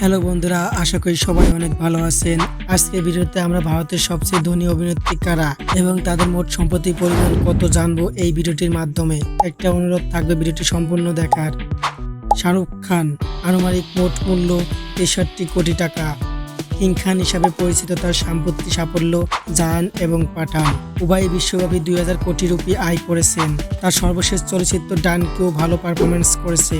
Hello বন্ধুরা, আশা করি সবাই অনেক ভালো আছেন। আজকের ভিডিওতে আমরা ভারতের সবচেয়ে ধনী অভিনেত্রী কারা এবং তাদের মোট সম্পত্তির পরিমাণ কত জানবো এই ভিডিওটির মাধ্যমে। একটা অনুরোধ থাকবে ভিডিওটি সম্পূর্ণ দেখার। শাহরুখ খান, আনুমানিক মোট মূল্য ৬৩ কোটি টাকা। কিং খান হিসাবে পরিচিত তার সাম্প্রতিক সাফল্য জায়ান এবং পাঠান উভয়ই বিশ্বব্যাপী ২০০০ কোটি রুপি আয় করেছেন। তার সর্বশেষ চলচ্চিত্র ডানকেও ভালো পারফরমেন্স করেছে।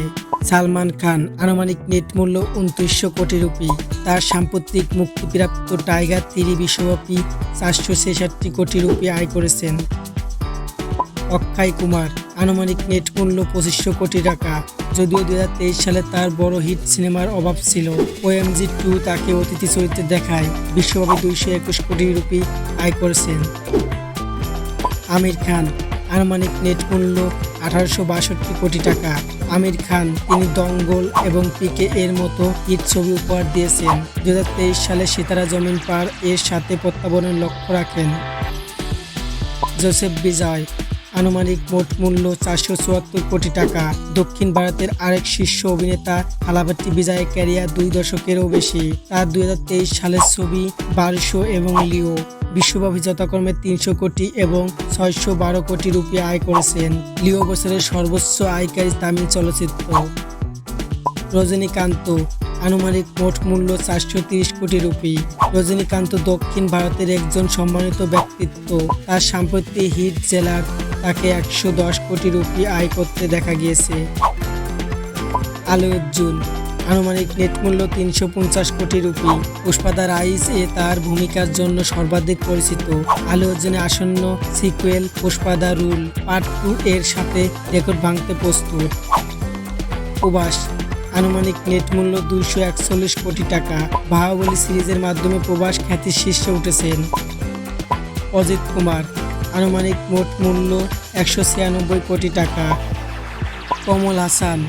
সালমান খান, আনুমানিক নেট মূল্য ২৯০০ কোটি রুপি। তার সাম্প্রতিক মুক্তিপ্রাপ্ত টাইগার ৩ বিশ্বব্যাপী ৪৬৬ কোটি রুপি আয় করেছেন। অক্ষয় কুমার, আনুমানিক নেট মূল্য ২৫০০ কোটি টাকা। যদিও ২০২৩ সালে তার বড় হিট সিনেমার অভাব ছিল, OMG 2 তাকে অতিথি চরিত্রে দেখায় বিশ্বব্যাপী ২২১ কোটি রুপি আয় করেছেন। আমির খান, আনুমানিক নেট মূল্য ১৮৬২ কোটি টাকা। আমির খান, তিনি দঙ্গল এবং পিকে এর মতো হিট ছবি উপহার দিয়েছেন। ২০২৩ সালে সিতারা জমিন পার এর সাথে প্রত্যাবর্তনের লক্ষ্য রাখেন। জোসেফ বিজয়, আনুমানিক মোট মূল্য ৪৭৪ কোটি টাকা। দক্ষিণ ভারতের আরেক শীর্ষ অভিনেতা থালাপতি বিজয়ের ক্যারিয়ার ২ দশকেরও বেশি। তার ২০২৩ সালের ছবি বারিশো এবং লিও বিশ্বব্যাপী যথাক্রমে ৩০০ কোটি এবং ৬১২ কোটি রুপি আয় করেছেন। লিও বছরের সর্বোচ্চ আয়কারী তামিল চলচ্চিত্র। রজনীকান্ত, আনুমানিক মোট মূল্য ৪৩০ কোটি রুপি। রজনীকান্ত দক্ষিণ ভারতের একজন সম্মানিত ব্যক্তিত্ব। তার সাম্প্রতিক হিট জেলার তাকে ১১০ কোটি রুপি আয় করতে দেখা গিয়েছে। আলু অর্জুন, আনুমানিক নেট মূল্য ৩৫০ কোটি রুপি। পুষ্পা দ্য রাইজ এ তার ভূমিকার জন্য সর্বাধিক পরিচিত। আলু অর্জুনের আসন্ন sequel Pushpa the rule part 2 এর সাথে রেকর্ড ভাঙতে প্রস্তুত। প্রভাস, আনুমানিক নেট মূল্য ২৪১ কোটি টাকা। বাহুবলী সিরিজের মাধ্যমে প্রভাস খ্যাতির শীর্ষে উঠেছেন। অজিত কুমার, আনুমানিক মোট মূল্য ১৯৬ কোটি টাকা। কমল হাসান,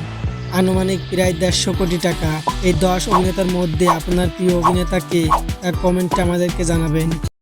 আনুমানিক প্রায় ১৫০ কোটি টাকা। এই 10 অভিনেতার মধ্যে আপনার প্রিয় অভিনেতা কে? তার কমেন্টে আমাদেরকে জানাবেন।